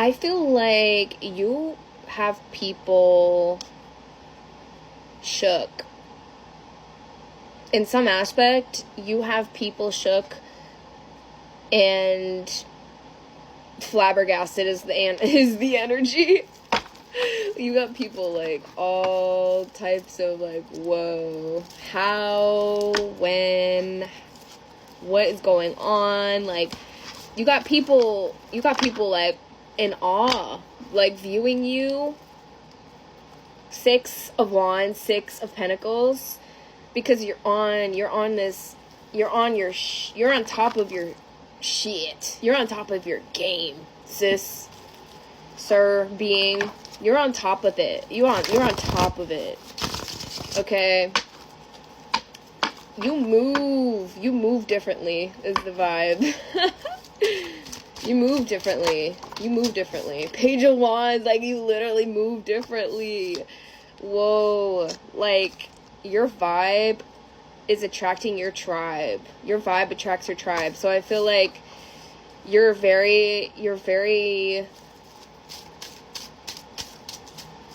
I feel like you have people shook. In some aspect, you have people shook and flabbergasted is the energy. You got people like all types of like, whoa, how, when, what is going on? Like, you got people like in awe, like viewing you. 6 of Wands, 6 of Pentacles, because you're on top of your shit. You're on top of your game, sis, sir, being. You're on top of it. You're on top of it. Okay. You move differently is the vibe. You move differently. Page of Wands, like, you literally move differently. Whoa. Like, your vibe is attracting your tribe. Your vibe attracts your tribe. So I feel like you're in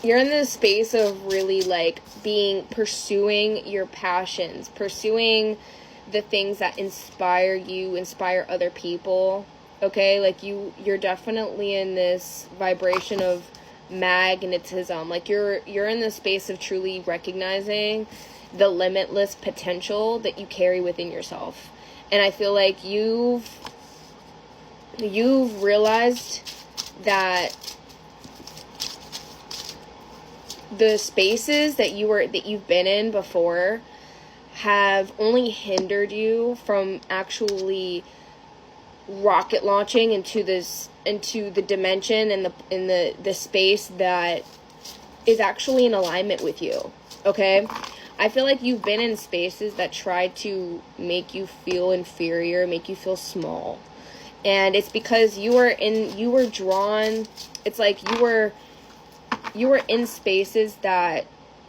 this space of really, like, pursuing your passions, pursuing the things that inspire you, inspire other people, okay? Like, you're definitely in this vibration of magnetism. Like, you're in the space of truly recognizing the limitless potential that you carry within yourself. And I feel like you've realized that the spaces that you've been in before have only hindered you from actually rocket launching into the dimension and the space that is actually in alignment with you. Okay? I feel like you've been in spaces that try to make you feel inferior, make you feel small. And it's because you were drawn, it's like you were in spaces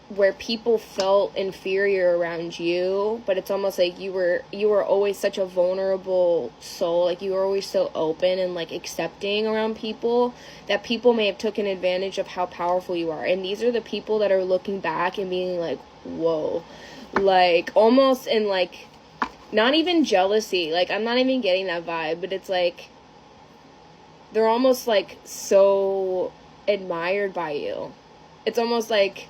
where people felt inferior around you, but it's almost like you were always such a vulnerable soul. Like, you were always so open and, like, accepting around people that people may have taken advantage of how powerful you are. And these are the people that are looking back and being like, whoa, like, almost in, like, not even jealousy. Like, I'm not even getting that vibe, but it's like they're almost, like, so admired by you. It's almost like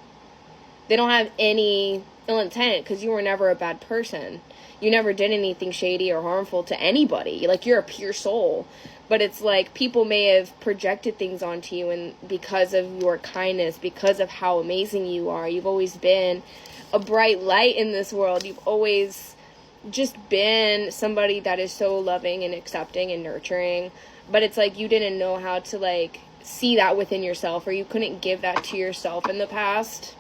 they don't have any ill intent, because you were never a bad person. You never did anything shady or harmful to anybody. Like, you're a pure soul. But it's like people may have projected things onto you, and because of your kindness, because of how amazing you are, you've always been a bright light in this world. You've always just been somebody that is so loving and accepting and nurturing. But it's like you didn't know how to, like, see that within yourself, or you couldn't give that to yourself in the past.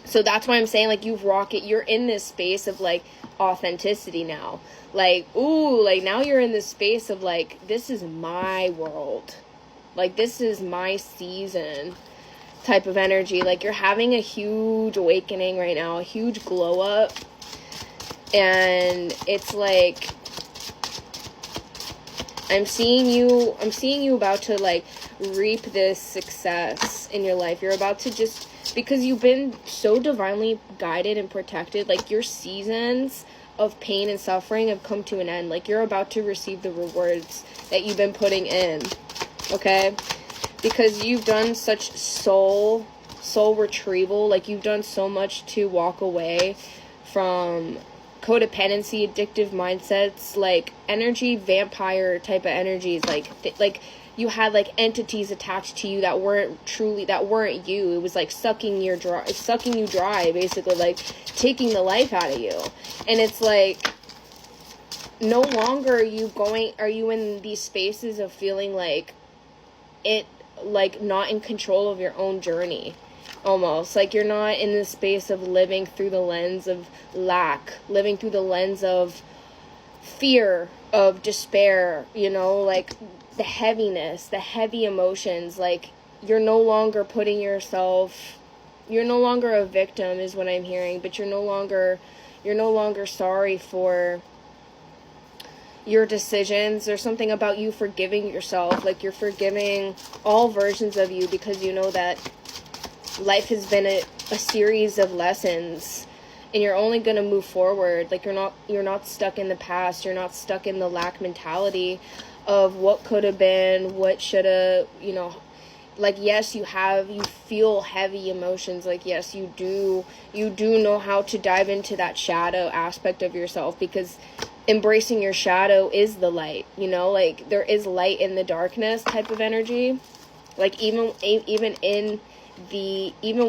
So that's why I'm saying, like, you're in this space of, like, authenticity now. Like, ooh, like, now you're in this space of, like, this is my world. Like, this is my season type of energy. Like, you're having a huge awakening right now, a huge glow up. And it's like, I'm seeing you about to, like, reap this success in your life. You're about to just, because you've been so divinely guided and protected, like, your seasons of pain and suffering have come to an end. Like, you're about to receive the rewards that you've been putting in, okay? Because you've done such soul retrieval. Like, you've done so much to walk away from codependency, addictive mindsets, like, energy vampire type of energies, like you had, like, entities attached to you that weren't you. It was like sucking you dry, basically, like taking the life out of you. And it's like, no longer are you in these spaces of feeling like not in control of your own journey. Almost like you're not in the space of living through the lens of lack, living through the lens of fear, of despair, you know, like the heaviness, the heavy emotions. Like, you're no longer you're no longer a victim is what I'm hearing, but you're no longer sorry for, your decisions. There's something about you forgiving yourself, like you're forgiving all versions of you, because you know that life has been a series of lessons, and you're only going to move forward. Like you're not stuck in the past. You're not stuck in the lack mentality of what could have been, what should have, you know. Like, yes, you feel heavy emotions. Like, yes, you do know how to dive into that shadow aspect of yourself, because embracing your shadow is the light, you know, like there is light in the darkness type of energy. Like even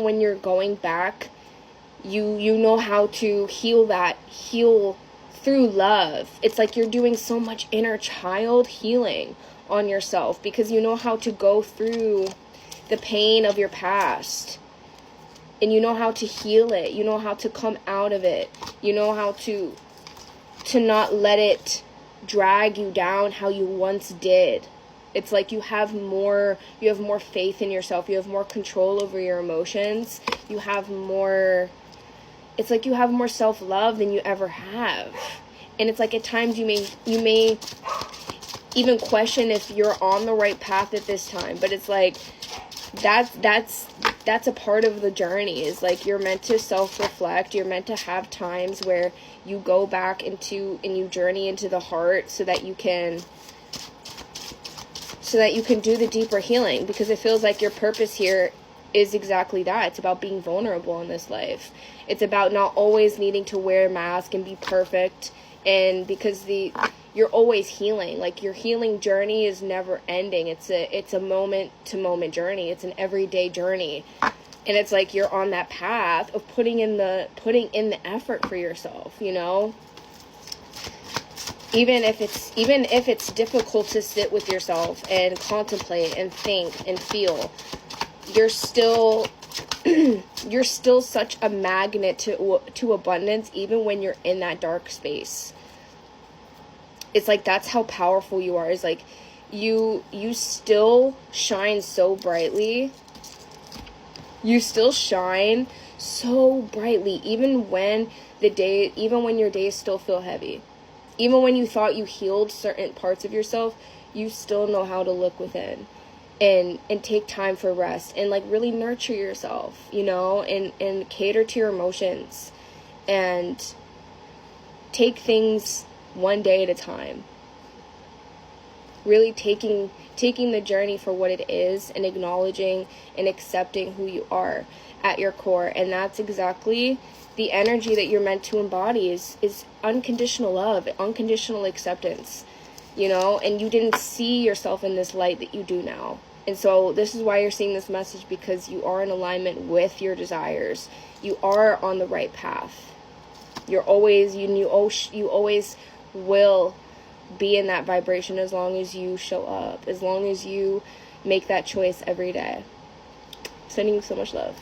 when you're going back, you know how to heal through love. It's like you're doing so much inner child healing on yourself, because you know how to go through the pain of your past, and you know how to heal it. You know how to come out of it. You know how to not let it drag you down how you once did. It's like you have more faith in yourself. You have more control over your emotions. It's like you have more self-love than you ever have. And it's like at times you may even question if you're on the right path at this time, but it's like that's a part of the journey. Is like you're meant to self-reflect. You're meant to have times where you go back and you journey into the heart, so that you can do the deeper healing, because it feels like your purpose here is exactly that. It's about being vulnerable in this life. It's about not always needing to wear a mask and be perfect, and because you're always healing. Like your healing journey is never ending. It's a moment to moment journey. It's an everyday journey. And it's like you're on that path of putting in the effort for yourself, you know? Even if it's difficult to sit with yourself and contemplate and think and feel, you're still such a magnet to abundance, even when you're in that dark space. It's like that's how powerful you are. Is like you still shine so brightly. You still shine so brightly, even when your days still feel heavy. Even when you thought you healed certain parts of yourself, you still know how to look within and take time for rest and like really nurture yourself, you know, and cater to your emotions and take things one day at a time. Really taking the journey for what it is and acknowledging and accepting who you are at your core. And that's exactly the energy that you're meant to embody is unconditional love, unconditional acceptance, you know, and you didn't see yourself in this light that you do now. And so this is why you're seeing this message, because you are in alignment with your desires. You are on the right path. You always will be in that vibration as long as you show up, as long as you make that choice every day. Sending you so much love.